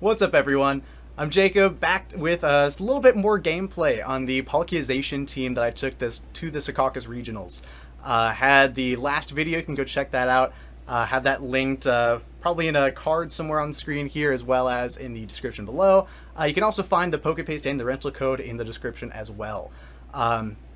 What's up, everyone? I'm Jacob, back with a little bit more gameplay on the Palkia Zacian team that I took this to the Secaucus Regionals. Had the last video, you can go check that out. Have that linked probably in a card somewhere on the screen here, as well as in the description below. You can also find the PokePaste and the rental code in the description as well.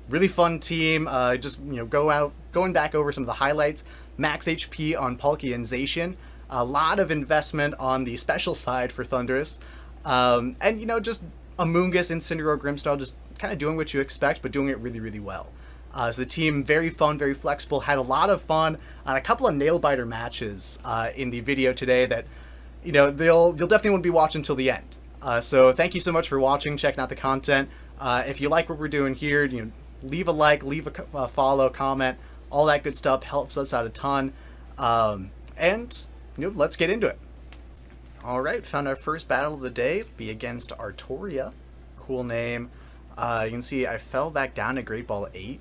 Really fun team. Just going back over some of the highlights. Max HP on Palkia and Zacian. A lot of investment on the special side for Thundurus. And, just Amoonguss, Incineroar, Grimmsnarl, just kind of doing what you expect, but doing it really, really well. So the team, very fun, very flexible, had a lot of fun on a couple of nail-biter matches in the video today that, you'll definitely want to be watching until the end. So thank you so much for watching, checking out the content. If you like what we're doing here, leave a like, leave a follow, comment, all that good stuff helps us out a ton. And let's get into it. Alright, found our first battle of the day. It'll be against Artoria. Cool name. You can see I fell back down to Great Ball 8.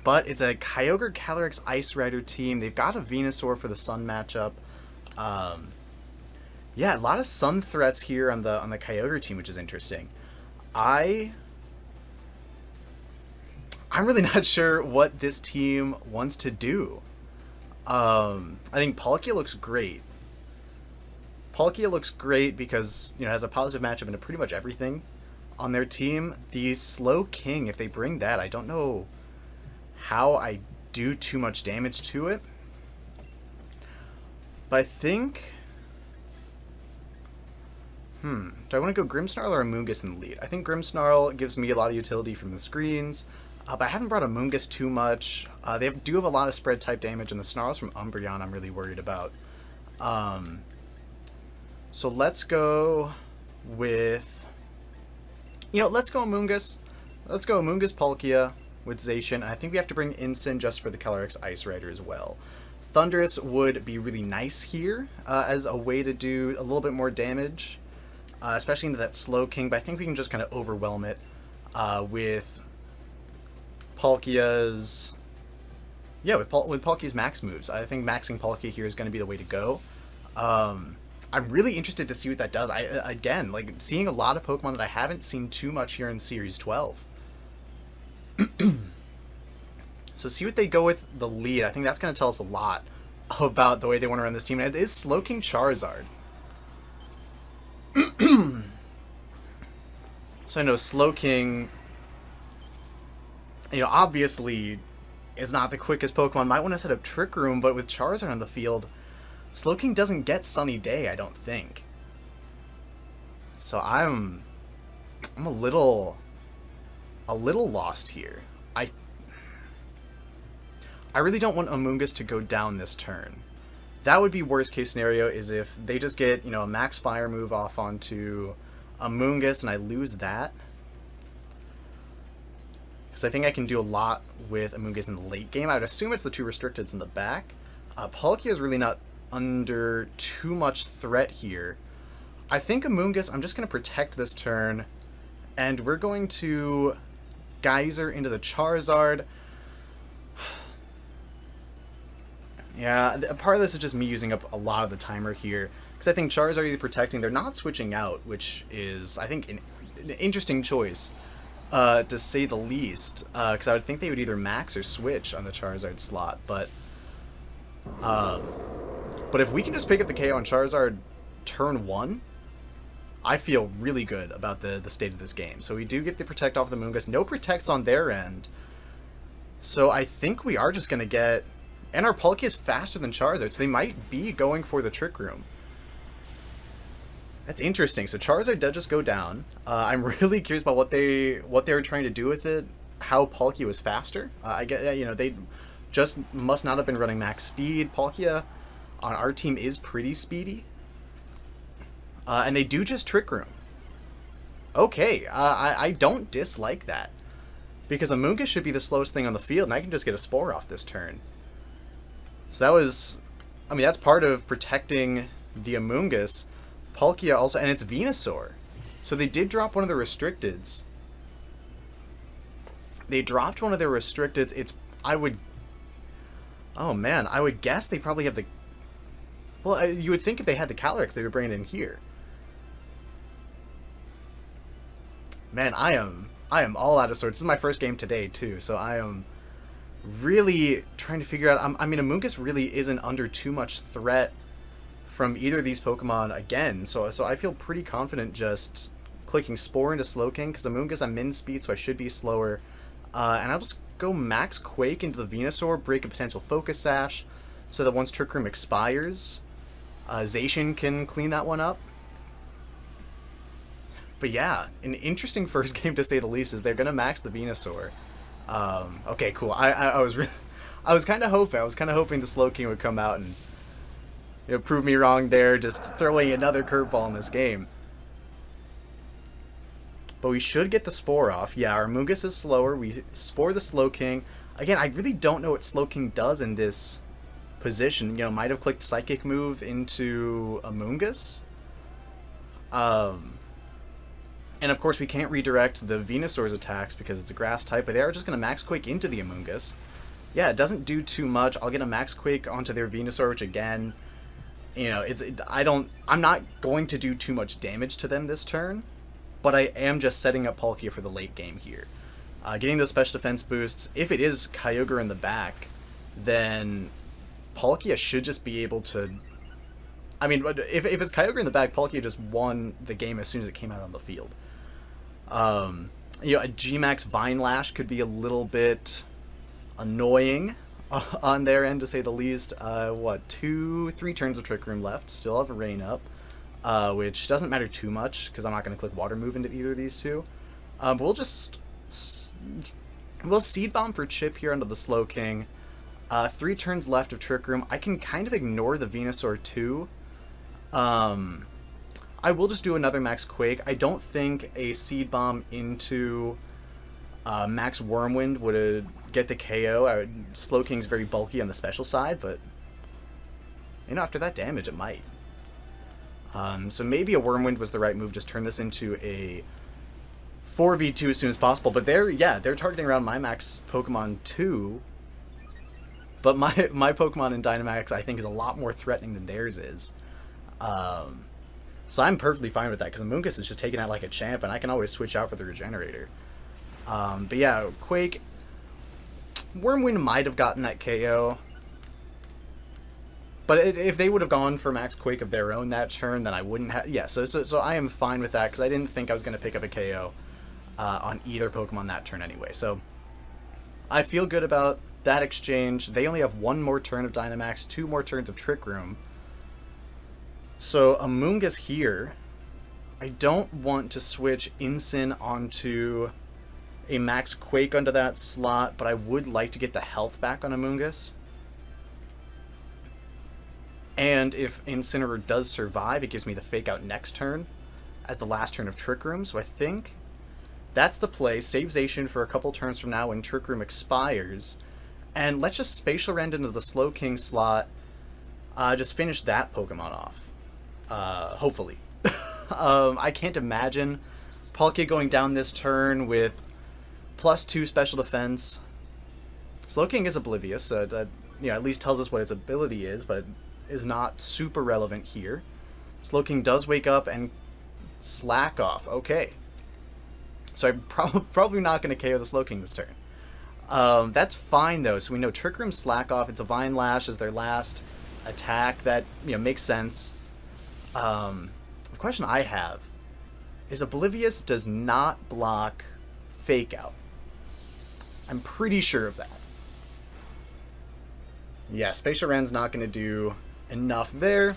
But it's a Kyogre Calyrex Ice Rider team. They've got a Venusaur for the Sun matchup. Yeah, a lot of Sun threats here on the Kyogre team, which is interesting. I'm really not sure what this team wants to do. I think Palkia looks great. Palkia looks great because, has a positive matchup into pretty much everything on their team. The Slow King, if they bring that, I don't know how I do too much damage to it. But I think... do I want to go Grimmsnarl or Amoonguss in the lead? I think Grimmsnarl gives me a lot of utility from the screens. But I haven't brought Amoonguss too much. They do have a lot of spread type damage, and the Snarls from Umbreon I'm really worried about. So let's go with... let's go Amoonguss. Let's go Amoonguss Palkia with Zacian. I think we have to bring Incin just for the Calyrex Ice Rider as well. Thundurus would be really nice here as a way to do a little bit more damage, especially into that Slow King. But I think we can just kind of overwhelm it with Palkia's... Yeah, with Palkia's max moves. I think maxing Palkia here is going to be the way to go. I'm really interested to see what that does. Again, seeing a lot of Pokemon that I haven't seen too much here in Series 12. So see what they go with the lead. I think that's going to tell us a lot about the way they want to run this team. And it is Slowking Charizard. So I know Slowking, obviously is not the quickest Pokemon. Might want to set up Trick Room, but with Charizard on the field, Slowking doesn't get Sunny Day, I don't think. So I'm a little lost here. I really don't want Amoonguss to go down this turn. That would be worst case scenario, is if they just get, a max fire move off onto Amoonguss and I lose that. Because I think I can do a lot with Amoonguss in the late game. I would assume it's the two restricteds in the back. Palkia is really not under too much threat here. I think Amoonguss, I'm just going to protect this turn, and we're going to Geyser into the Charizard. Yeah, part of this is just me using up a lot of the timer here, because I think Charizard either protecting, they're not switching out, which is, I think, an interesting choice, to say the least, because I would think they would either max or switch on the Charizard slot, but if we can just pick up the KO on Charizard turn 1, I feel really good about the state of this game. So we do get the protect off the Amoonguss. No protects on their end. So I think we are just going to get... And our Palkia is faster than Charizard, so they might be going for the Trick Room. That's interesting. So Charizard does just go down. I'm really curious about what they were trying to do with it. How Palkia was faster. I get, they just must not have been running max speed. Palkia on our team is pretty speedy. And they do just Trick Room. Okay, I don't dislike that. Because Amoonguss should be the slowest thing on the field, and I can just get a Spore off this turn. So that was... that's part of protecting the Amoonguss. Palkia also... And it's Venusaur. So they did drop one of the restricteds. They dropped one of their restricteds. It's... I would... Oh, man. I would guess they probably have the... Well, you would think if they had the Calyrex, they would bring it in here. Man, I am all out of sorts. This is my first game today too, so I am really trying to figure out. I mean, Amoonguss really isn't under too much threat from either of these Pokemon again, so I feel pretty confident just clicking Spore into Slowking, because Amoonguss I'm min speed, so I should be slower. And I'll just go Max Quake into the Venusaur, break a potential Focus Sash, so that once Trick Room expires, Zacian can clean that one up. But yeah, an interesting first game to say the least, is they're gonna max the Venusaur. Okay, cool. I was kind of hoping the Slowking would come out and prove me wrong there, just throwing another curveball in this game. But we should get the Spore off. Yeah, our Amoonguss is slower. We Spore the Slowking. Again, I really don't know what Slowking does in this position. Might have clicked Psychic Move into Amoonguss. And of course we can't redirect the Venusaur's attacks because it's a grass type, but they are just going to Max Quake into the Amoonguss. Yeah, it doesn't do too much. I'll get a Max Quake onto their Venusaur, which again, I'm not going to do too much damage to them this turn, but I am just setting up Palkia for the late game here. Getting those special defense boosts. If it is Kyogre in the back, then Palkia should just be able to... I mean, if it's Kyogre in the back, Palkia just won the game as soon as it came out on the field. A G-Max Vine Lash could be a little bit annoying on their end, to say the least. 2-3 turns of Trick Room left. Still have a Rain up, which doesn't matter too much because I'm not going to click Water Move into either of these two. But we'll Seed Bomb for Chip here under the Slowking. 3 turns left of Trick Room. I can kind of ignore the Venusaur too. I will just do another Max Quake. I don't think a Seed Bomb into Max Wormwind would get the KO. Slowking's very bulky on the special side, but after that damage it might. So maybe a Wormwind was the right move. Just turn this into a 4v2 as soon as possible. But they're targeting around my Max Pokemon too. But my Pokemon in Dynamax I think is a lot more threatening than theirs is. So I'm perfectly fine with that, because Amoonguss is just taking out like a champ, and I can always switch out for the Regenerator. But yeah, Quake. Wormwind might have gotten that KO. But if they would have gone for Max Quake of their own that turn, then I wouldn't have... Yeah, so I am fine with that, because I didn't think I was going to pick up a KO on either Pokemon that turn anyway. So I feel good about that exchange. They only have 1 more turn of Dynamax, 2 more turns of Trick Room. So Amoonguss here, I don't want to switch Incin onto a Max Quake under that slot, but I would like to get the health back on Amoonguss. And if Incineroar does survive, it gives me the Fake Out next turn as the last turn of Trick Room. So I think that's the play. Save Zacian for a couple turns from now when Trick Room expires. And let's just Spacial Rend into the Slowking slot. Just finish that Pokemon off. Hopefully. I can't imagine Palkia going down this turn with +2 special defense. Slowking is oblivious, so that at least tells us what its ability is, but it is not super relevant here. Slowking does wake up and slack off. Okay. So I'm probably not going to KO the Slowking this turn. That's fine though, so we know Trick Room slack off. It's a Vine Lash as their last attack. That makes sense. The question I have is Oblivious does not block Fake Out. I'm pretty sure of that. Yeah, Spacial Rend's not going to do enough there.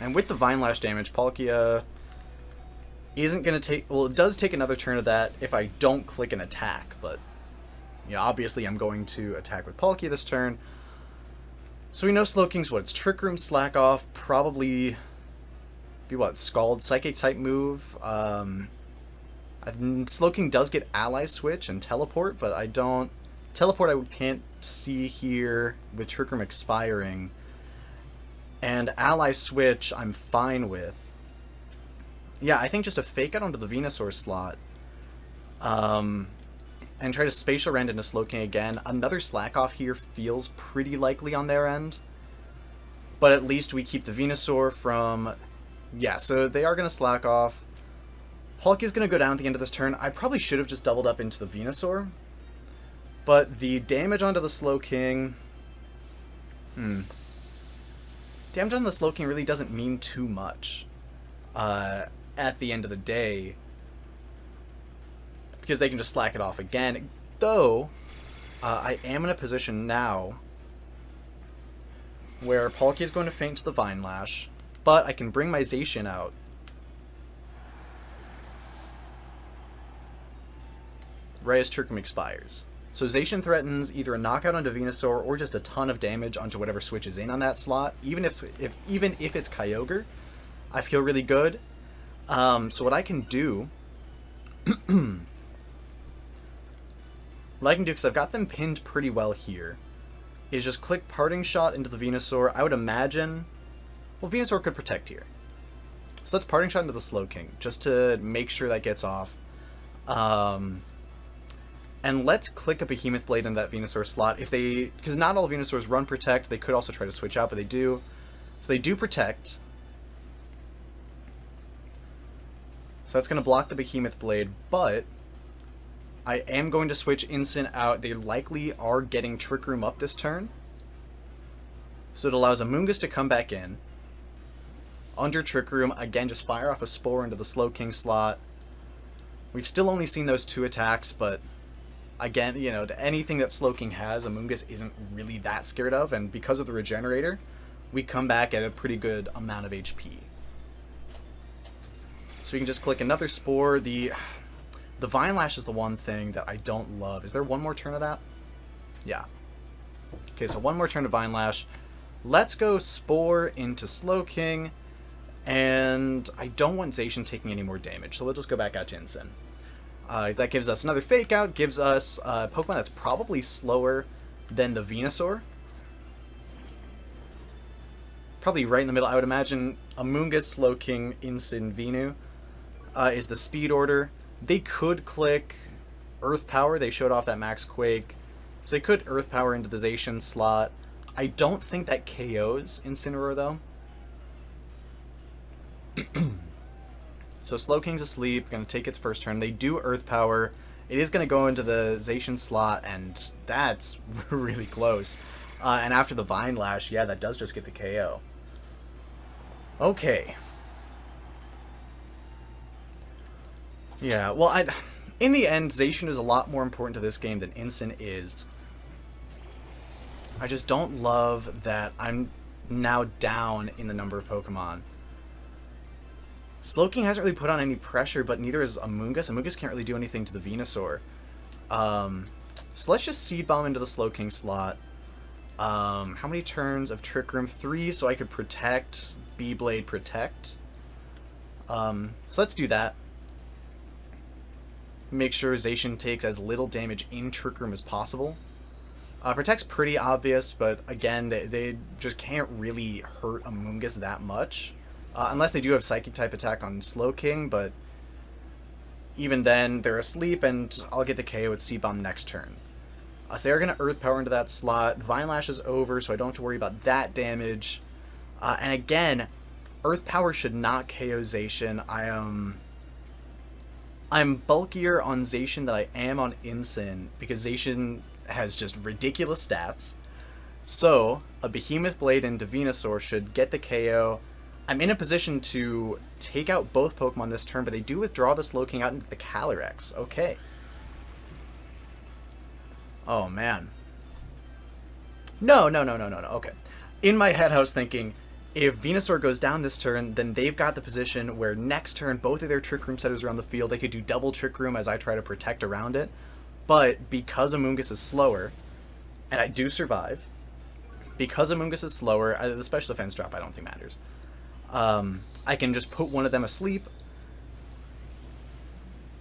And with the Vine Lash damage, Palkia isn't going to take... Well, it does take another turn of that if I don't click an attack, but obviously I'm going to attack with Palkia this turn. So we know Slowking's what? It's Trick Room, Slack Off, probably be what? Scald, Psychic type move. Slowking does get Ally Switch and Teleport, but I don't... Teleport I can't see here with Trick Room expiring. And Ally Switch I'm fine with. Yeah, I think just a Fake Out onto the Venusaur slot. And try to Spacial Rend into Slowking again. Another Slack Off here feels pretty likely on their end. But at least we keep the Venusaur from Yeah, so they are going to slack off. Palkia's going to go down at the end of this turn. I probably should have just doubled up into the Venusaur. But the damage onto the Slowking... Damage on the Slowking really doesn't mean too much at the end of the day, because they can just slack it off again. Though, I am in a position now where Palkia is going to faint to the Vine Lash, but I can bring my Zacian out. Right as Trick Room expires. So Zacian threatens either a knockout onto Venusaur or just a ton of damage onto whatever switches in on that slot. Even if it's Kyogre, I feel really good. So what I can do... because I've got them pinned pretty well here, is just click Parting Shot into the Venusaur. I would imagine... Well, Venusaur could protect here. So let's Parting Shot into the Slowking, just to make sure that gets off. And let's click a Behemoth Blade in that Venusaur slot. Because not all Venusaurs run Protect. They could also try to switch out, but they do. So they do Protect. So that's going to block the Behemoth Blade, but I am going to switch Incin out. They likely are getting Trick Room up this turn. So it allows Amoonguss to come back in. Under Trick Room, again, just fire off a Spore into the Slowking slot. We've still only seen those 2 attacks, but again, you know, anything that Slowking has, Amoonguss isn't really that scared of, and because of the Regenerator, we come back at a pretty good amount of HP. So we can just click another Spore. The Vine Lash is the one thing that I don't love. Is there one more turn of that? Yeah. Okay, so one more turn of Vine Lash. Let's go Spore into Slowking, and I don't want Zacian taking any more damage, so we'll just go back out to Incin. That gives us another Fake Out, gives us a Pokemon that's probably slower than the Venusaur. Probably right in the middle. I would imagine Amoonguss, Slowking, Incin, Venu is the speed order. They could click Earth Power. They showed off that Max Quake. So they could Earth Power into the Zacian slot. I don't think that KOs Incineroar, though. So Slowking's asleep, going to take its first turn. They do Earth Power. It is going to go into the Zacian slot, and that's really close. And after the Vine Lash, yeah, that does just get the KO. Okay. Yeah, well, in the end, Zacian is a lot more important to this game than Incin is. I just don't love that I'm now down in the number of Pokemon. Slowking hasn't really put on any pressure, but neither is Amoonguss. Amoonguss can't really do anything to the Venusaur. So let's just Seed Bomb into the Slowking slot. How many turns of Trick Room? 3, so I could Protect, Beyblade, Protect. So let's do that. Make sure Zacian takes as little damage in Trick Room as possible. Protect's pretty obvious, but again, they just can't really hurt Amoonguss that much. Unless they do have Psychic-type attack on Slowking, but even then, they're asleep, and I'll get the KO with Seed Bomb next turn. So they're going to Earth Power into that slot. Vine Lash is over, so I don't have to worry about that damage. And again, Earth Power should not KO Zacian. I'm bulkier on Zacian than I am on Incin, because Zacian has just ridiculous stats. So, a Behemoth Blade into Venusaur should get the KO. I'm in a position to take out both Pokemon this turn, but they do withdraw the Slowking out into the Calyrex. Okay. Oh, man. No. Okay. In my head, I was thinking, if Venusaur goes down this turn, then they've got the position where next turn, both of their Trick Room setters are on the field. They could do double Trick Room as I try to protect around it. But because Amoonguss is slower, and I do survive, because Amoonguss is slower, the special defense drop I don't think matters. I can just put one of them asleep,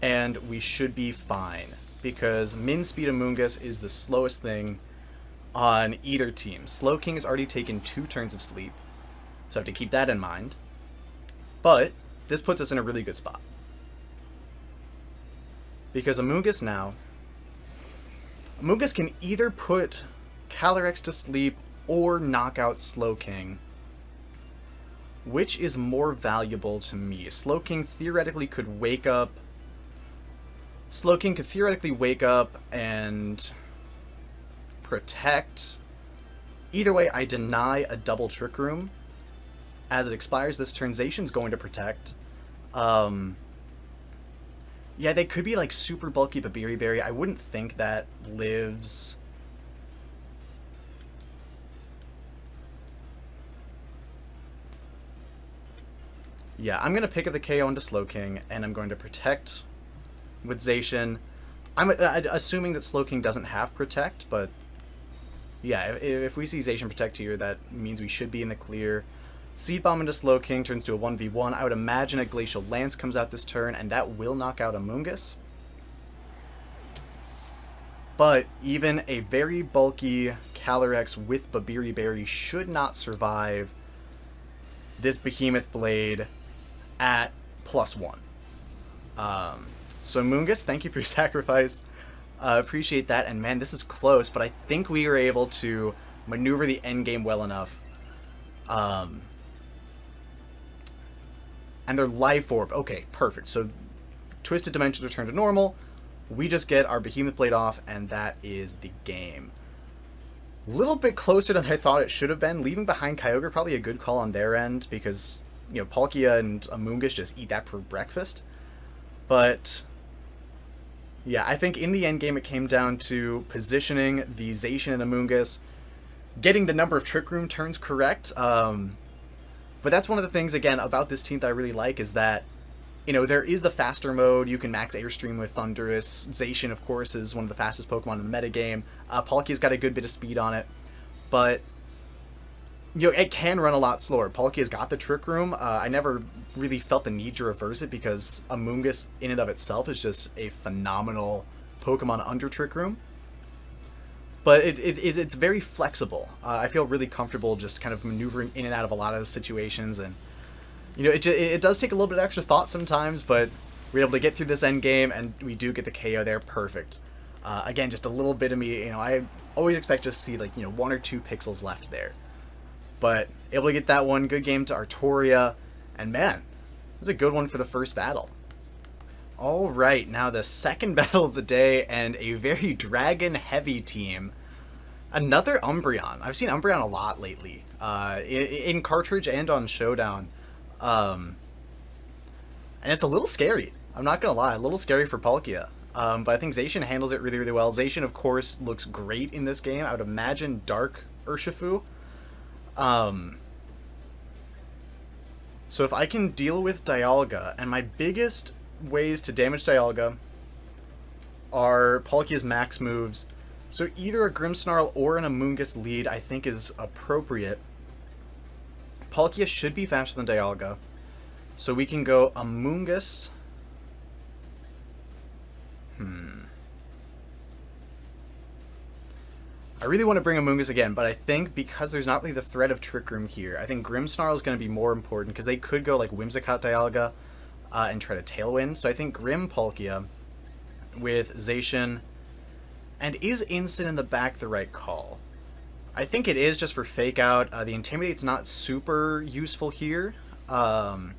and we should be fine, because Min Speed Amoonguss is the slowest thing on either team. Slowking has already taken 2 turns of sleep, so I have to keep that in mind. But this puts us in a really good spot, because Amoonguss can either put Calyrex to sleep or knock out Slowking. which is more valuable to me? Slowking theoretically could wake up. Slowking could theoretically wake up and protect. Either way, I deny a double Trick Room. As it expires this turn, Zacian's going to protect. Yeah, they could be like super bulky Babiri Berry. I wouldn't think that lives. Yeah, I'm going to pick up the KO into Slowking, and I'm going to protect with Zacian. I'm assuming that Slowking doesn't have Protect, but yeah, if we see Zacian Protect here, that means we should be in the clear. Seed Bomb into Slowking turns to a 1v1. I would imagine a Glacial Lance comes out this turn, and that will knock out Amoonguss. But even a very bulky Calyrex with Babiri Berry should not survive this Behemoth Blade at +1. So Amoonguss, thank you for your sacrifice. Appreciate that. And man, this is close, but I think we were able to maneuver the endgame well enough. And their Life Orb. Okay, perfect. So Twisted Dimensions return to normal. We just get our Behemoth Blade off, and that is the game. A little bit closer than I thought it should have been. Leaving behind Kyogre, probably a good call on their end, because, you know, Palkia and Amoonguss just eat that for breakfast. But yeah, I think in the end game it came down to positioning the Zacian and Amoonguss, getting the number of Trick Room turns correct. But that's one of the things, again, about this team that I really like, is that, you know, there is the faster mode. You can max Airstream with Thundurus. Zacian, of course, is one of the fastest Pokemon in the metagame. Palkia's got a good bit of speed on it. But, you know, it can run a lot slower. Palkia's got the Trick Room. I never really felt the need to reverse it, because Amoonguss, in and of itself, is just a phenomenal Pokemon under Trick Room. But it's very flexible. I feel really comfortable just kind of maneuvering in and out of a lot of situations, and you know, it does take a little bit of extra thought sometimes, but we're able to get through this end game, and we do get the KO there. Perfect. Again, just a little bit of me, you know, I always expect just to see, like, you know, 1 or 2 pixels left there. But able to get that one. Good game to Artoria, and man, this is a good one for the first battle. All right, now the second battle of the day, and a very dragon-heavy team. Another Umbreon. I've seen Umbreon a lot lately, in Cartridge and on Showdown. And it's a little scary. I'm not going to lie, a little scary for Palkia. But I think Zacian handles it really, really well. Zacian, of course, looks great in this game. I would imagine Dark Urshifu. So if I can deal with Dialga, and my biggest ways to damage Dialga are Palkia's max moves. So either a Grimmsnarl or an Amoonguss lead, I think, is appropriate. Palkia should be faster than Dialga, so we can go Amoonguss. I really want to bring Amoonguss again, but I think because there's not really the threat of Trick Room here, I think Grimmsnarl is going to be more important, because they could go like Whimsicott Dialga and try to Tailwind. So I think Grim Palkia with Zacian. And is Incin in the back the right call? I think it is, just for Fake Out. The Intimidate's not super useful here. But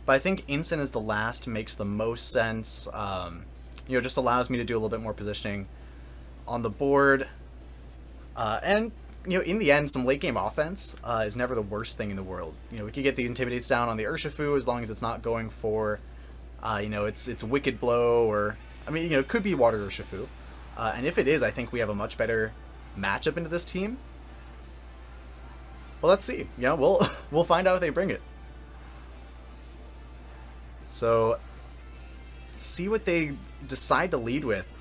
I think Incin is the last, makes the most sense. You know, just allows me to do a little bit more positioning on the board. And, you know, in the end, some late game offense is never the worst thing in the world. You know, we could get the Intimidates down on the Urshifu as long as it's not going for, you know, it's Wicked Blow, or, I mean, you know, it could be Water Urshifu. And if it is, I think we have a much better matchup into this team. Well, let's see. You know, we'll find out if they bring it. So, let's see what they decide to lead with.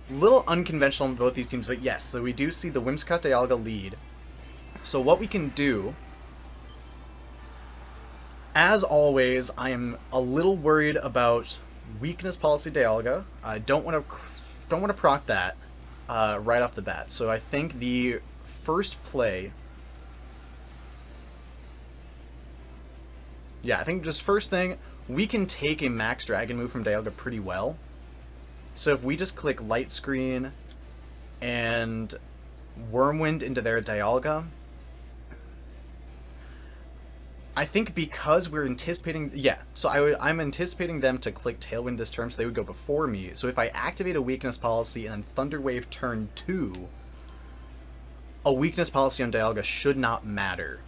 Little unconventional in both these teams, but yes, so we do see the Whimsicott Dialga lead. So what we can do, as always, I am a little worried about weakness policy Dialga. I don't want to proc that right off the bat. So I think the first play, yeah, I think just first thing, we can take a max dragon move from Dialga pretty well. So if we just click Light Screen and Wyrmwind into their Dialga, I think because we're anticipating... Yeah, so I'm anticipating them to click Tailwind this turn, so they would go before me. So if I activate a Weakness Policy and then Thunder Wave turn 2, a Weakness Policy on Dialga should not matter.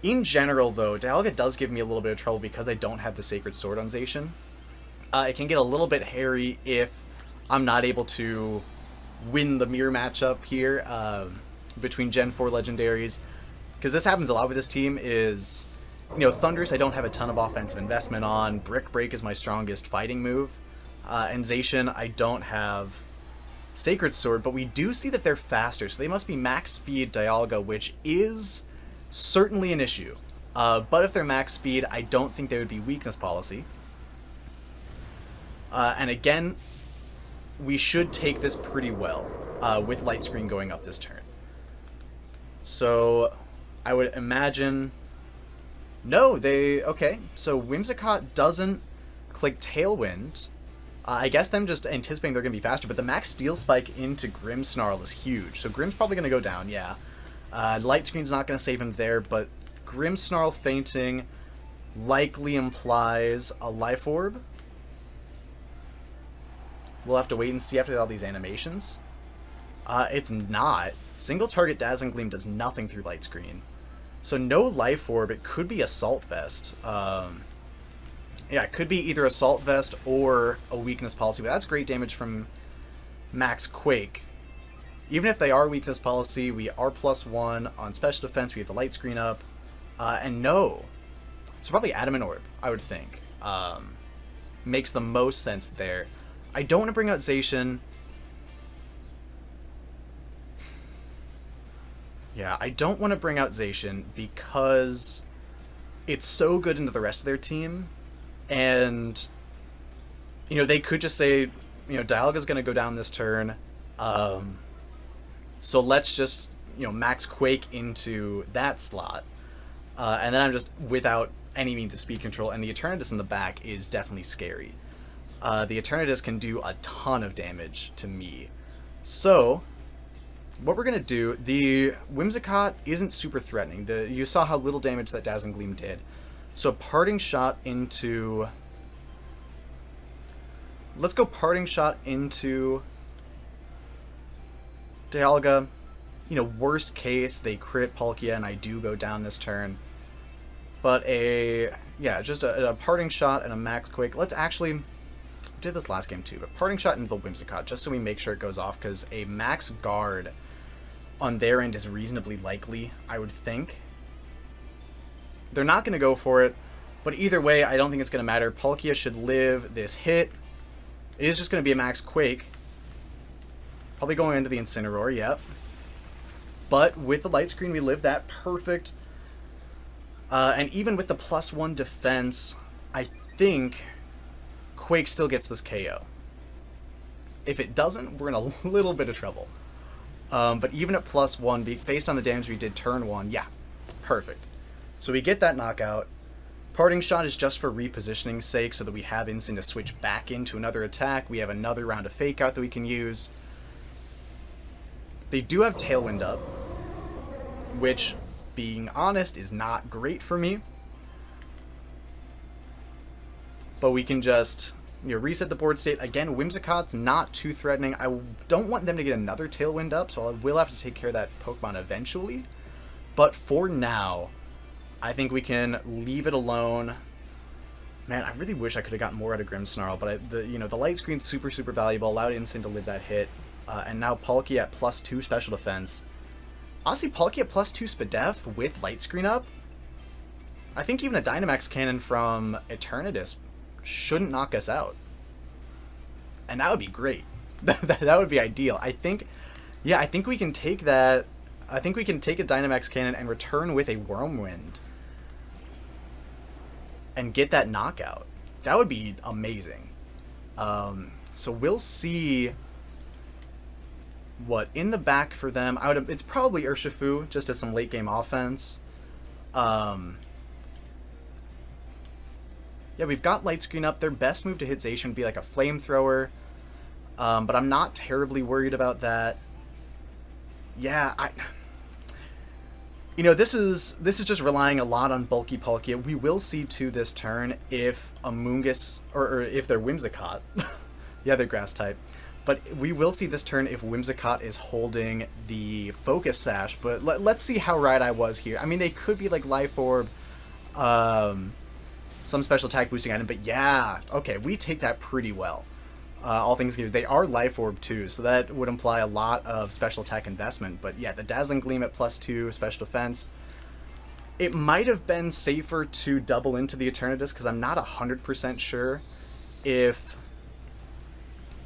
In general, though, Dialga does give me a little bit of trouble because I don't have the Sacred Sword on Zacian. It can get a little bit hairy if I'm not able to win the mirror matchup here between Gen 4 legendaries. Because this happens a lot with this team is, you know, Thundurus I don't have a ton of offensive investment on. Brick Break is my strongest fighting move. And Zacian I don't have Sacred Sword, but we do see that they're faster. So they must be max speed Dialga, which is certainly an issue. But if they're max speed, I don't think they would be Weakness Policy. And again, we should take this pretty well with Light Screen going up this turn. So I would imagine... No, they... Okay, so Whimsicott doesn't click Tailwind. I guess them just anticipating they're going to be faster, but the max Steel Spike into Grimmsnarl is huge. So Grimm's probably going to go down, yeah. Light Screen's not going to save him there, but Grimmsnarl fainting likely implies a Life Orb. We'll have to wait and see after all these animations. It's not. Single target Dazzling Gleam does nothing through Light Screen. So no Life Orb. It could be Assault Vest. Yeah, it could be either Assault Vest or a Weakness Policy, but that's great damage from Max Quake. Even if they are Weakness Policy, we are +1 on Special Defense. We have the Light Screen up. And no. So probably Adamant Orb, I would think. Makes the most sense there. I don't want to bring out Zacian. Yeah, I don't want to bring out Zacian because it's so good into the rest of their team. And, you know, they could just say, you know, Dialga's going to go down this turn. So let's just, you know, max Quake into that slot. And then I'm just without any means of speed control. And the Eternatus in the back is definitely scary. The Eternatus can do a ton of damage to me. So what we're going to do, the Whimsicott isn't super threatening. You saw how little damage that Dazzling Gleam did. So Parting Shot into... Let's go Parting Shot into Dialga. You know, worst case, they crit Palkia and I do go down this turn. But just a Parting Shot and a Max Quake. Let's actually... did this last game too, but Parting Shot into the Whimsicott, just so we make sure it goes off, because a Max Guard on their end is reasonably likely, I would think. They're not going to go for it, but either way, I don't think it's going to matter. Palkia should live this hit. It is just going to be a Max Quake. Probably going into the Incineroar, yep. But with the Light Screen, we live that perfect. And even with the +1 defense, I think Quake still gets this KO. If it doesn't, we're in a little bit of trouble. But even at +1, based on the damage we did turn 1, yeah, perfect. So we get that knockout. Parting Shot is just for repositioning's sake, so that we have Incin to switch back into another attack. We have another round of Fake Out that we can use. They do have Tailwind up, which, being honest, is not great for me. But we can just, you know, reset the board state. Again, Whimsicott's not too threatening. I don't want them to get another Tailwind up, so I will have to take care of that Pokemon eventually. But for now, I think we can leave it alone. Man, I really wish I could have gotten more out of Grimmsnarl, but the Light Screen's super, super valuable. Allowed Incin to live that hit. And now Palkia at +2 Special Defense. Honestly, Palkia at +2 Spadef with Light Screen up. I think even a Dynamax Cannon from Eternatus shouldn't knock us out. And that would be great. That would be ideal. I think we can take that. I think we can take a Dynamax Cannon and return with a Whirlwind and get that knockout. That would be amazing. So we'll see what in the back for them. It's probably Urshifu, just as some late game offense. Yeah, we've got Light Screen up. Their best move to hit Zacian would be like a Flamethrower. But I'm not terribly worried about that. Yeah, You know, this is just relying a lot on bulky Palkia. We will see to this turn if Amoonguss, or if they're Whimsicott, the other grass type. But we will see this turn if Whimsicott is holding the Focus Sash. But let's see how right I was here. I mean, they could be like Life Orb, some special attack boosting item. But yeah, okay, we take that pretty well. All things considered, they are Life Orb too, so that would imply a lot of special attack investment. But yeah, the Dazzling Gleam at +2 special defense. It might have been safer to double into the Eternatus because I'm not 100% sure if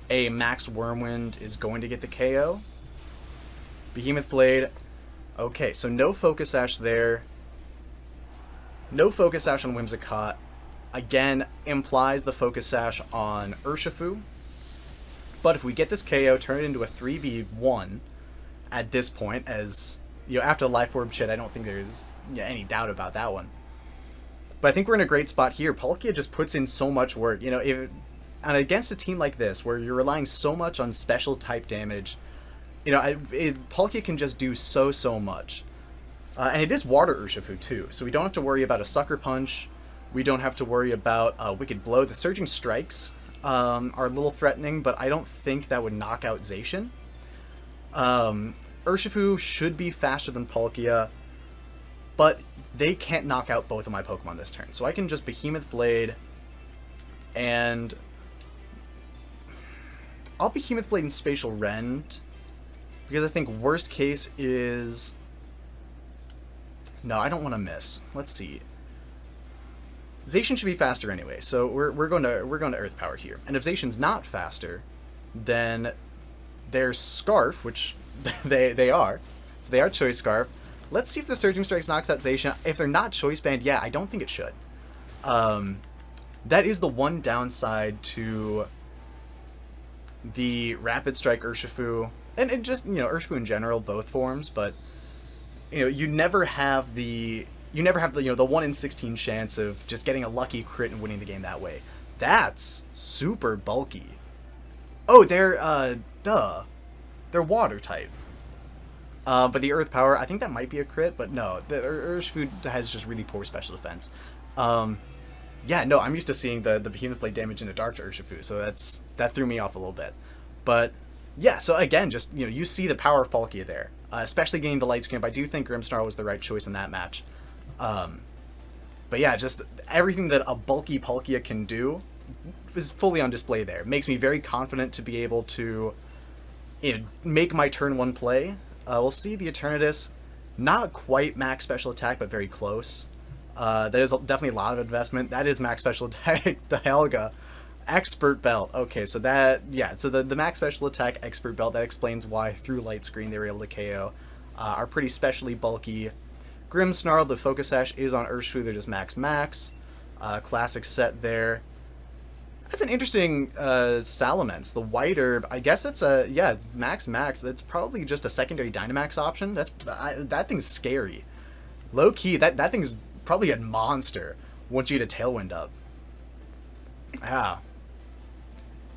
a Max Wormwind is going to get the KO. Behemoth Blade. Okay, so no Focus Sash there. No Focus Sash on Whimsicott. Again, implies the Focus Sash on Urshifu. But if we get this KO, turn it into a 3v1 at this point, as, you know, after the Life Orb shit, I don't think there's any doubt about that one. But I think we're in a great spot here. Palkia just puts in so much work. You know, and against a team like this, where you're relying so much on special type damage, you know, Palkia can just do so much. And it is Water Urshifu too, so we don't have to worry about a Sucker Punch. We don't have to worry about Wicked Blow. The Surging Strikes are a little threatening, but I don't think that would knock out Zacian. Urshifu should be faster than Palkia, but they can't knock out both of my Pokemon this turn. So I can just Behemoth Blade, and I'll Behemoth Blade and Spacial Rend, because I think worst case is... No, I don't want to miss. Let's see. Zacian should be faster anyway, so we're going to Earth Power here. And if Zacian's not faster, then there's Scarf, which they are. So they are Choice Scarf. Let's see if the Surging Strikes knocks out Zacian. If they're not Choice Band, yeah, I don't think it should. That is the one downside to the Rapid Strike Urshifu, and just, you know, Urshifu in general, both forms, but you know, you never have the you know, the 1 in 16 chance of just getting a lucky crit and winning the game that way. That's super bulky. Oh, they're they're Water type. But the Earth Power, I think that might be a crit, but no, the Urshifu has just really poor special defense. Yeah, no, I'm used to seeing the Behemoth Blade damage into Dark to Urshifu, so that threw me off a little bit. But yeah, so again, just, you know, you see the power of Palkia there, especially getting the Light Screen. But I do think Grimmsnarl was the right choice in that match. But yeah, just everything that a bulky Palkia can do is fully on display there. It makes me very confident to be able to, you know, make my turn 1 play. We'll see the Eternatus, not quite max special attack, but very close. That is definitely a lot of investment. That is max special attack. The Helga. Expert Belt. Okay, so that, yeah, so the max special attack Expert Belt, that explains why through Light Screen they were able to KO. Are pretty specially bulky. Grimmsnarl, the Focus Sash is on Urshifu, they're just max. Classic set there. That's an interesting Salamence. The White Herb, I guess that's a, yeah, max. That's probably just a secondary Dynamax option. That thing's scary. Low key, that thing's probably a monster once you get a Tailwind up.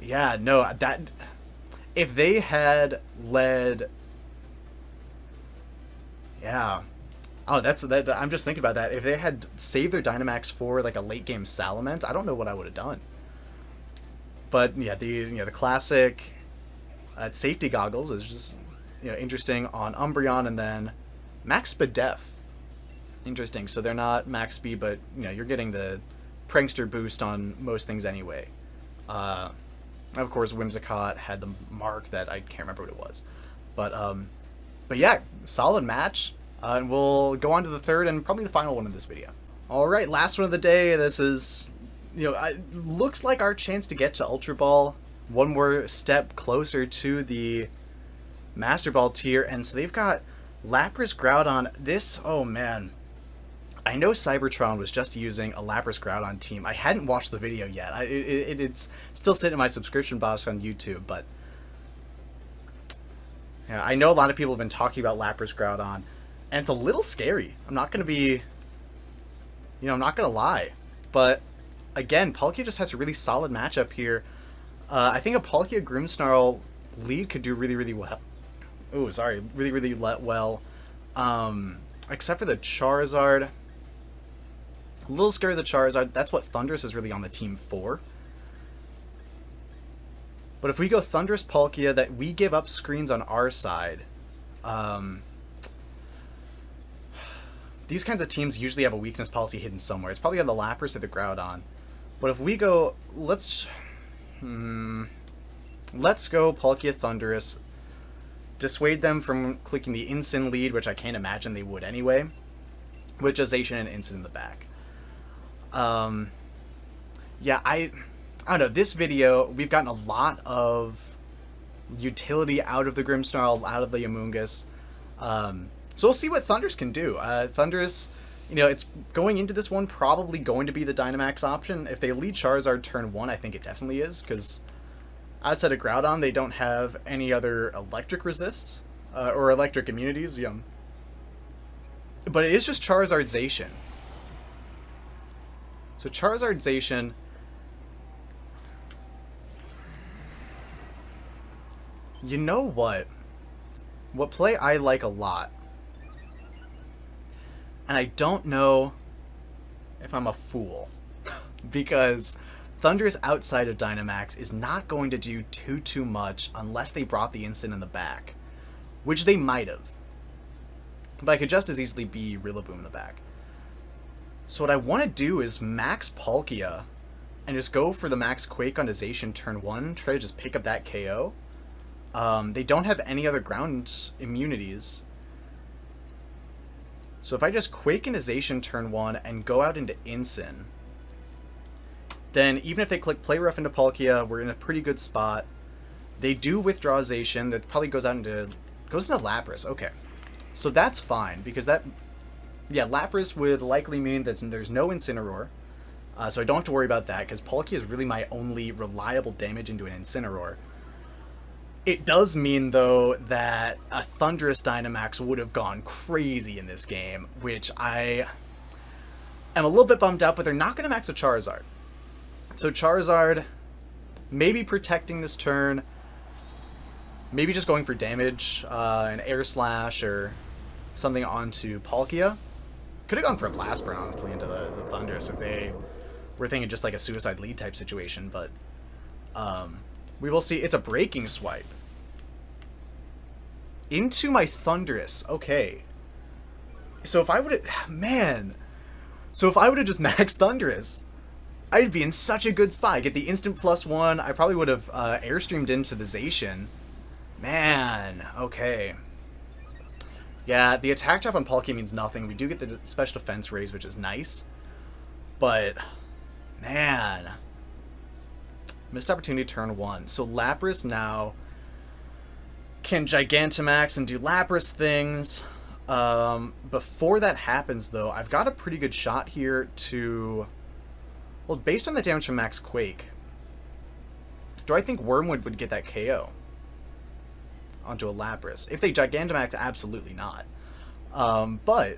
Yeah, no, that, if they had led, yeah. Oh, that. I'm just thinking about that. If they had saved their Dynamax for like a late game Salamence, I don't know what I would have done. But yeah, the classic safety goggles is just, you know, interesting on Umbreon, and then max Spadef. Interesting. So they're not max speed, but you know, you're getting the prankster boost on most things anyway. Of course, Whimsicott had the mark that I can't remember what it was, but yeah, solid match. And we'll go on to the third and probably the final one of this video. All right, last one of the day. This is, you know, looks like our chance to get to Ultra Ball. One more step closer to the Master Ball tier, and so they've got Lapras Groudon. This, oh man. I know Cybertron was just using a Lapras Groudon team. I hadn't watched the video yet. It's still sitting in my subscription box on YouTube, but yeah, I know a lot of people have been talking about Lapras Groudon, and it's a little scary. I'm not going to be, you know, I'm not going to lie. But again, Palkia just has a really solid matchup here. I think a Palkia Grimmsnarl lead could do really well. Oh, sorry, really well. Except for the Charizard. A little scared of the Charizard. That's what Thundurus is really on the team for. But if we go Thundurus Palkia, that we give up screens on our side. These kinds of teams usually have a weakness policy hidden somewhere. It's probably on the Lapras or the Groudon. But if we go... Let's go Palkia Thundurus. Dissuade them from clicking the Incin lead, which I can't imagine they would anyway. With just Zacian and Incin in the back. Yeah, I don't know. This video, we've gotten a lot of utility out of the Grimmsnarl, out of the Amoonguss. So we'll see what Thundurus can do. Thundurus, you know, it's going into this one probably going to be the Dynamax option. If they lead Charizard turn 1, I think it definitely is, because outside of Groudon, they don't have any other electric resists, or electric immunities. But it is just Charizard Zacian. So Charizard Zacian... You know what? What play I like a lot, and I don't know if I'm a fool, because Thundurus outside of Dynamax is not going to do too much unless they brought the Incin in the back, which they might have. But I could just as easily be Rillaboom in the back. So what I want to do is max Palkia and just go for the max Quake onto Zacian turn 1, try to just pick up that KO. They don't have any other ground immunities. So if I just Quake into Zacian turn 1 and go out into Incin, then even if they click Play Rough into Palkia, we're in a pretty good spot. They do withdraw Zacian. That probably goes into Lapras. Okay. So that's fine, because that... Yeah, Lapras would likely mean that there's no Incineroar. So I don't have to worry about that, because Palkia is really my only reliable damage into an Incineroar. It does mean, though, that a Thundurus Dynamax would have gone crazy in this game, which I am a little bit bummed out, but they're not going to max a Charizard. So Charizard, maybe protecting this turn, maybe just going for damage, an Air Slash or something onto Palkia. Could have gone for a Blast Burn, honestly, into the Thundurus if they were thinking just like a Suicide Lead type situation, but... we will see. It's a Breaking Swipe. Into my Thundurus. Okay. So if I would have... Man. So if I would have just maxed Thundurus, I'd be in such a good spot. I get the instant +1. I probably would have Airstreamed into the Zacian. Man. Okay. Yeah, the attack drop on Palkia means nothing. We do get the special defense raise, which is nice. But... Man... Missed opportunity turn 1. So Lapras now can Gigantamax and do Lapras things. Before that happens, though, I've got a pretty good shot here to... Well, based on the damage from Max Quake, do I think Wormwood would get that KO onto a Lapras? If they Gigantamax, absolutely not. But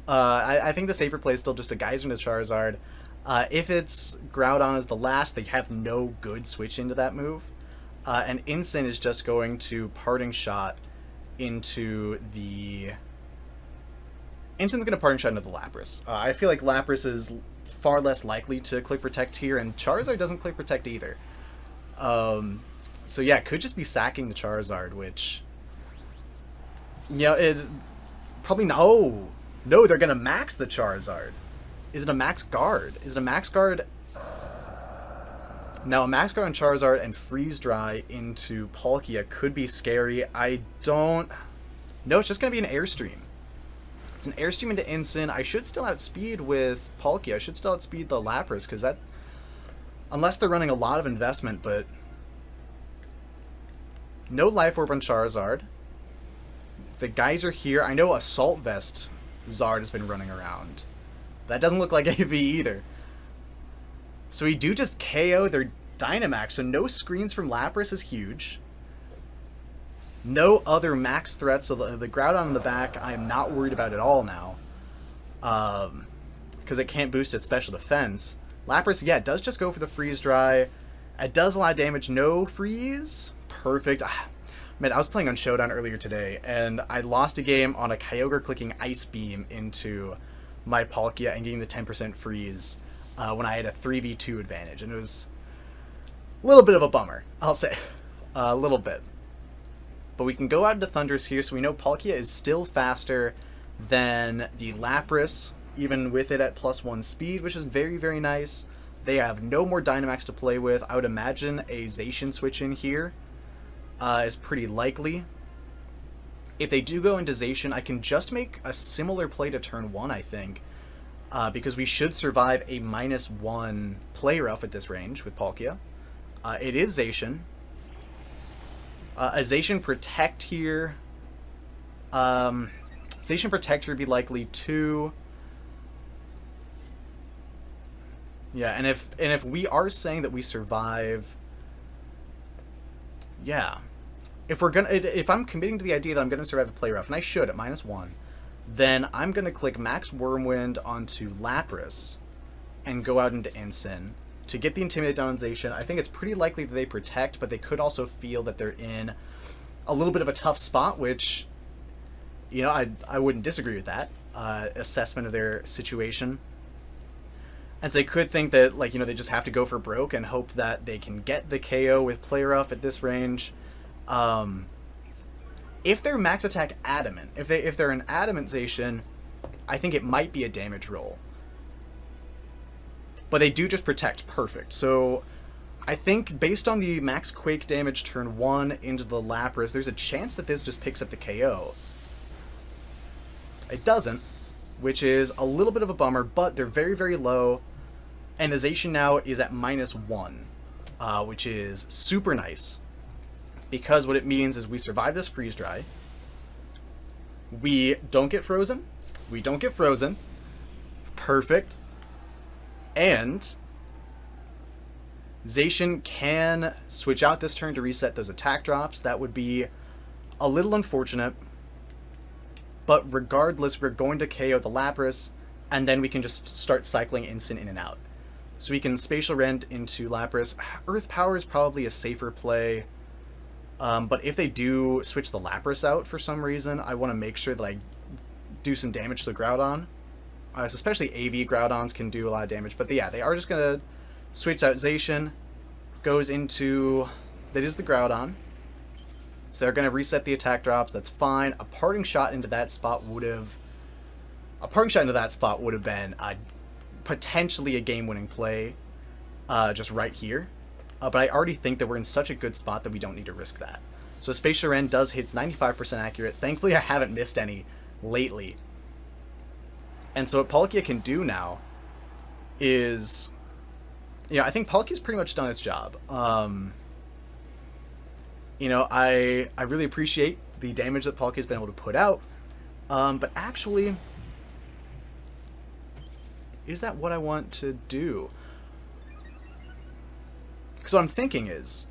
I think the safer play is still just a Geyser into Charizard. If it's Groudon as the last, they have no good switch into that move. And Incin is just going to Parting Shot into the... Incin's going to Parting Shot into the Lapras. I feel like Lapras is far less likely to click Protect here, and Charizard doesn't click Protect either. So yeah, it could just be sacking the Charizard, which... Yeah, it... Probably no. Oh! No, they're going to max the Charizard. Is it a max guard? Is it a max guard? Now, a max guard on Charizard and Freeze Dry into Palkia could be scary. I don't... No, it's just going to be an Airstream. It's an Airstream into Incin. I should still outspeed with Palkia. I should still outspeed the Lapras, because that... Unless they're running a lot of investment, but... No Life Orb on Charizard. The Geyser here. I know Assault Vest Zard has been running around. That doesn't look like AV either. So we do just KO their Dynamax, so no screens from Lapras is huge. No other max threats, so the Groudon in the back I am not worried about at all now. Because it can't boost its special defense. Lapras, yeah, it does just go for the Freeze Dry. It does a lot of damage. No freeze. Perfect. Man, I was playing on Showdown earlier today, and I lost a game on a Kyogre clicking Ice Beam into my Palkia and getting the 10% freeze when I had a 3v2 advantage, and it was a little bit of a bummer, I'll say. A little bit. But we can go out into Thundurus here, so we know Palkia is still faster than the Lapras, even with it at +1 speed, which is very, very nice. They have no more Dynamax to play with. I would imagine a Zacian switch in here is pretty likely. If they do go into Zacian, I can just make a similar play to turn 1, I think, because we should survive a -1 play rough at this range with Palkia. It is Zacian. A Zacian Protect here. Zacian Protect here would be likely 2. Yeah, and if we are saying that we survive, yeah, if I'm committing to the idea that I'm gonna survive a play rough, and I should at -1, then I'm gonna click Max Wormwind onto Lapras and go out into Incin to get the Intimidate down on Zacian. I think it's pretty likely that they protect, but they could also feel that they're in a little bit of a tough spot, which, you know, I wouldn't disagree with that assessment of their situation. And so they could think that, like, you know, they just have to go for broke and hope that they can get the KO with Play Rough at this range. If they're max attack adamant, if they're an adamant Zacian, I think it might be a damage roll. But they do just protect perfect. So I think based on the max Quake damage turn 1 into the Lapras, there's a chance that this just picks up the KO. It doesn't, which is a little bit of a bummer, but they're very, very low. And the Zacian now is at -1, which is super nice. Because what it means is we survive this freeze dry. We don't get frozen. We don't get frozen. Perfect. And Zacian can switch out this turn to reset those attack drops. That would be a little unfortunate. But regardless, we're going to KO the Lapras, and then we can just start cycling Incin in and out. So we can Spacial Rend into Lapras. Earth Power is probably a safer play. But if they do switch the Lapras out for some reason, I want to make sure that I do some damage to the Groudon. Especially AV Groudons can do a lot of damage. But yeah, they are just going to switch out Zacian. Goes into... That is the Groudon. So they're going to reset the attack drops. That's fine. A parting shot into that spot would have... been potentially a game-winning play just right here. But I already think that we're in such a good spot that we don't need to risk that. So Spacial Rend does hit 95% accurate. Thankfully, I haven't missed any lately. And so what Palkia can do now is... You know, I think Palkia's pretty much done its job. You know, I really appreciate the damage that Palkia's been able to put out. But actually... Is that what I want to do? So what I'm thinking is,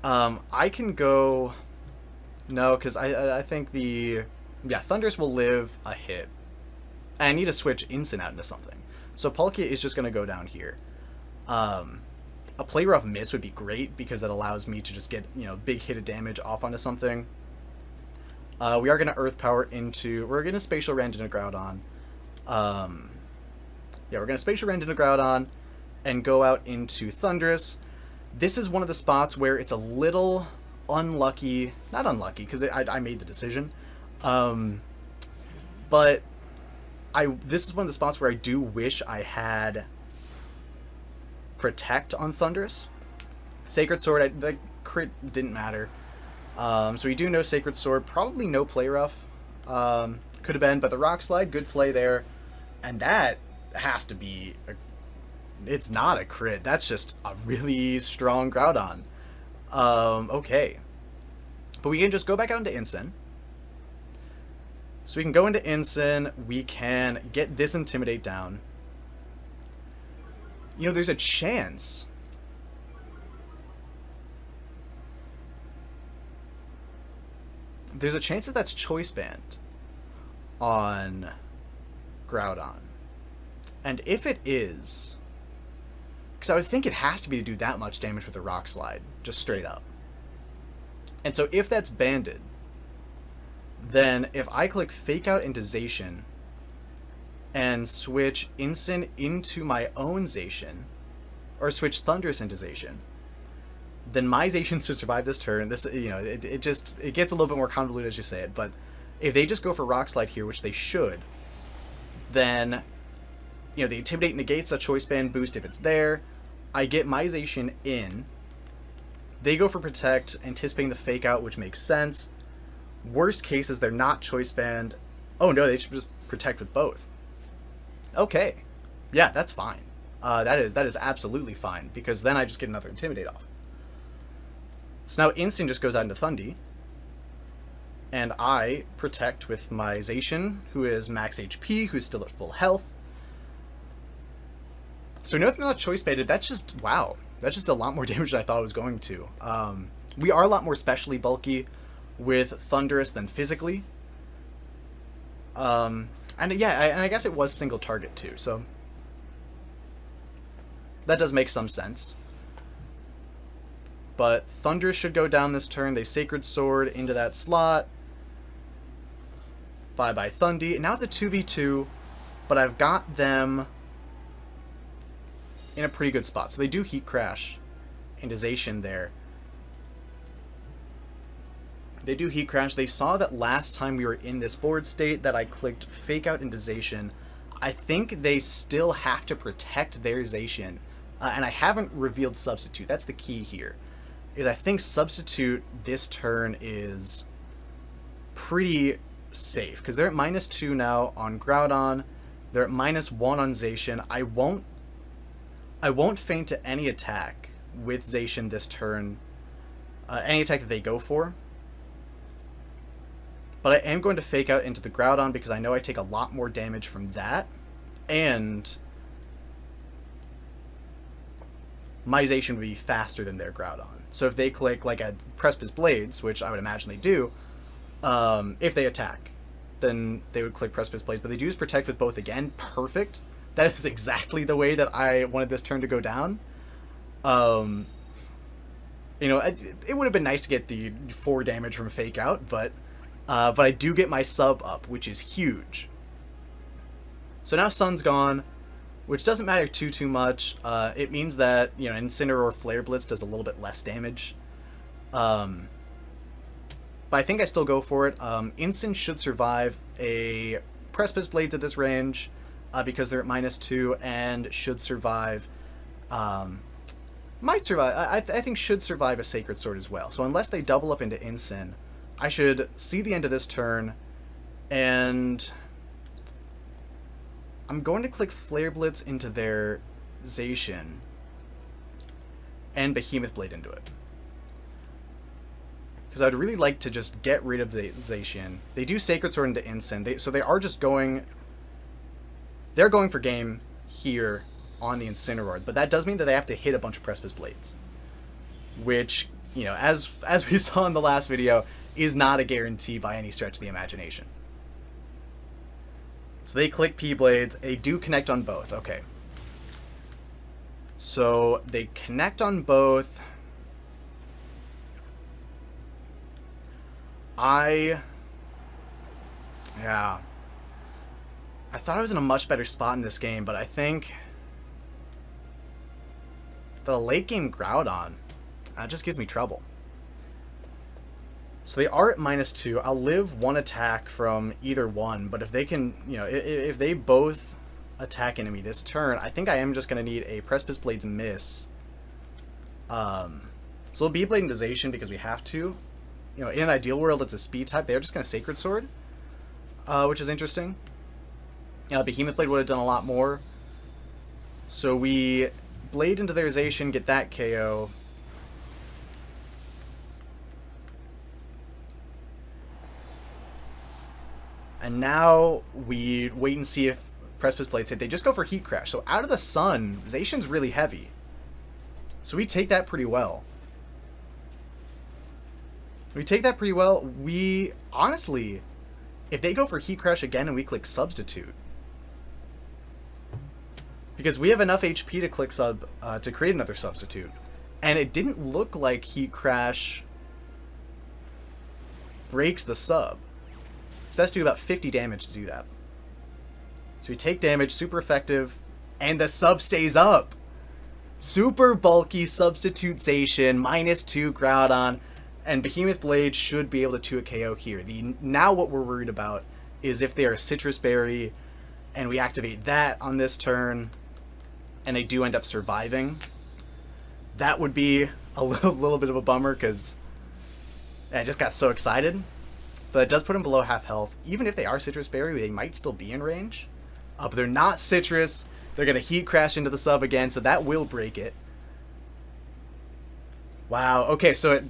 I can go... No, because I think the... Yeah, Thundurus will live a hit. And I need to switch Incin out into something. So Palkia is just going to go down here. A Play Rough Miss would be great, because that allows me to just get, you know, big hit of damage off onto something. We are going to Earth Power into... We're going to Spacial Rend into Groudon. Yeah, we're going to Spacial Rend into Groudon and go out into Thundurus. This is one of the spots where it's a little unlucky. Not unlucky, because I made the decision. But this is one of the spots where I do wish I had Protect on Thundurus. Sacred Sword, the crit didn't matter. So we do know Sacred Sword. Probably no Play Rough. Could have been, but the Rock Slide, good play there. And that has to be... It's not a crit. That's just a really strong Groudon. Okay. But we can just go back out into Incin. So we can go into Incin. We can get this Intimidate down. You know, there's a chance... There's a chance that that's Choice Band on Groudon. And if it is... Because I would think it has to be to do that much damage with a Rock Slide, just straight up. And so if that's banded, then if I click Fake Out into Zacian and switch Incin into my own Zacian, or switch Thundurus into Zacian, then my Zacian should survive this turn. This, you know, it gets a little bit more convoluted as you say it, but if they just go for Rock Slide here, which they should, then, you know, the Intimidate negates a Choice Band boost if it's there. I get my Zacian in. They go for Protect, anticipating the Fake Out, which makes sense. Worst case is they're not Choice Band. Oh no, they should just Protect with both. Okay. Yeah, that's fine. That is absolutely fine, because then I just get another Intimidate off. So now Incin just goes out into Thundy, and I Protect with my Zacian, who is max HP, who's still at full health. So nothing not Choice Banded, that's just, wow. That's just a lot more damage than I thought it was going to. We are a lot more specially bulky with Thundurus than physically. And yeah, and I guess it was single target too, so that does make some sense. But Thundurus should go down this turn. They Sacred Sword into that slot. Bye-bye Thundy. And now it's a 2v2, but I've got them in a pretty good spot. So they do Heat Crash into Zacian there. They do Heat Crash. They saw that last time we were in this board state that I clicked Fake Out into Zacian. I think they still have to protect their Zacian. And I haven't revealed Substitute. That's the key here. Is I think Substitute this turn is pretty safe. Because they're at -2 now on Groudon. They're at -1 on Zacian. I won't feint to any attack with Zacian this turn. Any attack that they go for. But I am going to Fake Out into the Groudon because I know I take a lot more damage from that. And my Zacian would be faster than their Groudon. So if they click like a Precipice Blades, which I would imagine they do, if they attack, then they would click Precipice Blades. But they do use Protect with both again. Perfect. That is exactly the way that I wanted this turn to go down. You know, it would have been nice to get the 4 damage from Fake Out, but I do get my sub up, which is huge. So now Sun's gone, which doesn't matter too much. It means that, you know, Incineroar Flare Blitz does a little bit less damage. But I think I still go for it. Incin should survive a Precipice Blades at this range, because they're at -2, and should survive, might survive, I think should survive a Sacred Sword as well. So unless they double up into Incin, I should see the end of this turn, and I'm going to click Flare Blitz into their Zacian, and Behemoth Blade into it. Because I'd really like to just get rid of the Zacian. They do Sacred Sword into Incin, so they are just going... They're going for game here on the Incineroar, but that does mean that they have to hit a bunch of Precipice Blades, which, you know, as we saw in the last video, is not a guarantee by any stretch of the imagination. So they click P-Blades. They do connect on both. Okay. So they connect on both. Yeah. I thought I was in a much better spot in this game, but I think the late game Groudon just gives me trouble. So they are at -2. I'll live 1 attack from either one, but if they can, you know, if they both attack enemy this turn, I think I am just going to need a Precipice Blades miss. So we'll B-Blade into Zacian because we have to. You know, in an ideal world, it's a speed type. They're just going to Sacred Sword, which is interesting. Behemoth Blade would have done a lot more. So we Blade into their Zacian, get that KO. And now we wait and see if Precipice Blades hit. They just go for Heat Crash. So out of the sun, Zacian's really heavy. So we take that pretty well. We, honestly, if they go for Heat Crash again and we click Substitute, because we have enough HP to click sub to create another Substitute, and it didn't look like Heat Crash breaks the sub. So that's to do about 50 damage to do that. So we take damage, super effective, and the sub stays up. Super bulky substitute Zacian, -2 Groudon, and Behemoth Blade should be able to 2 a KO here. Now what we're worried about is if they are Citrus Berry, and we activate that on this turn, and they do end up surviving. That would be a little bit of a bummer, because I just got so excited. But it does put them below half health. Even if they are Citrus Berry, they might still be in range. But they're not Citrus. They're going to Heat Crash into the sub again, so that will break it. Wow, okay, so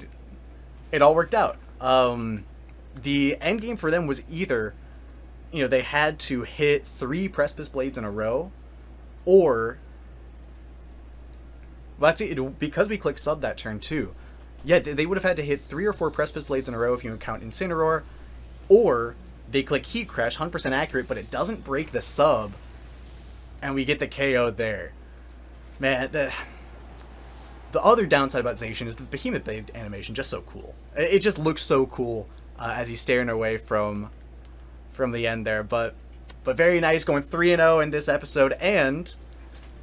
it all worked out. The end game for them was either, you know, they had to hit 3 Precipice Blades in a row, or... Well, actually, because we clicked sub that turn too, yeah, they would have had to hit 3 or 4 Precipice Blades in a row if you count Incineroar, or they click Heat Crash, 100% accurate, but it doesn't break the sub, and we get the KO there. Man, the other downside about Zacian is the Behemoth Blade animation, just so cool. It just looks so cool as he's staring away from the end there, but very nice, going 3-0 in this episode, and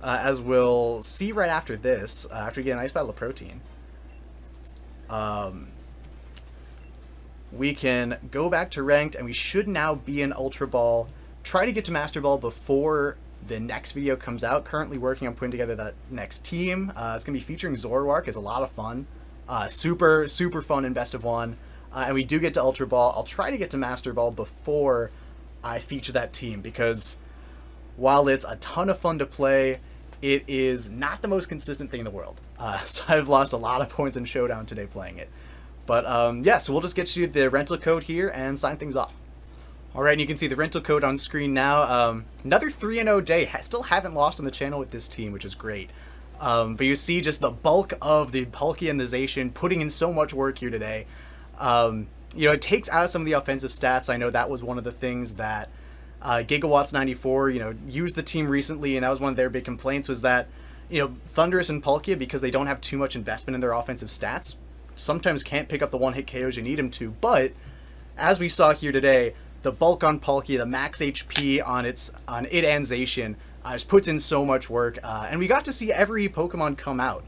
as we'll see right after this, after we get an Ice Battle of Protein, we can go back to ranked, and we should now be in Ultra Ball. Try to get to Master Ball before the next video comes out. Currently working on putting together that next team. It's going to be featuring Zoroark. It's a lot of fun. Super fun in Best of 1. And we do get to Ultra Ball. I'll try to get to Master Ball before I feature that team, because while it's a ton of fun to play, it is not the most consistent thing in the world. So I've lost a lot of points in Showdown today playing it. But yeah, so we'll just get you the rental code here and sign things off. Alright, and you can see the rental code on screen now. Another 3-0 day. Still haven't lost on the channel with this team, which is great. But you see just the bulk of the Palkia and the Zacian putting in so much work here today. You know, it takes out some of the offensive stats. I know that was one of the things that Gigawatts94, you know, used the team recently, and that was one of their big complaints, was that, you know, Thundurus and Palkia, because they don't have too much investment in their offensive stats, sometimes can't pick up the one-hit KOs you need them to. But as we saw here today, the bulk on Palkia, the max HP on it and Zacian, just puts in so much work, and we got to see every Pokemon come out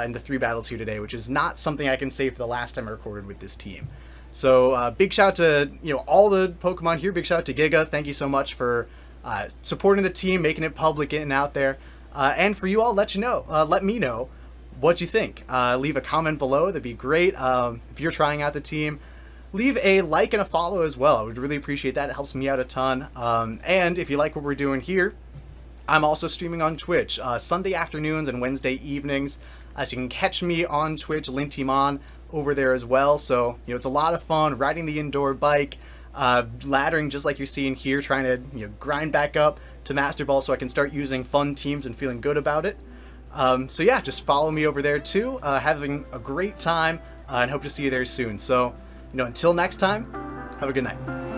in the 3 battles here today, which is not something I can say for the last time I recorded with this team. So big shout out to, you know, all the Pokemon here. Big shout out to Giga. Thank you so much for supporting the team, making it public, getting out there, and for you all, let me know what you think. Leave a comment below. That'd be great. If you're trying out the team, leave a like and a follow as well. I would really appreciate that. It helps me out a ton. And if you like what we're doing here, I'm also streaming on Twitch Sunday afternoons and Wednesday evenings. So you can catch me on Twitch, Lintymon, over there as well. So, you know, it's a lot of fun riding the indoor bike, laddering just like you're seeing here, trying to, you know, grind back up to Master Ball so I can start using fun teams and feeling good about it. So yeah, just follow me over there too. Having a great time, and hope to see you there soon. So, you know, until next time, have a good night.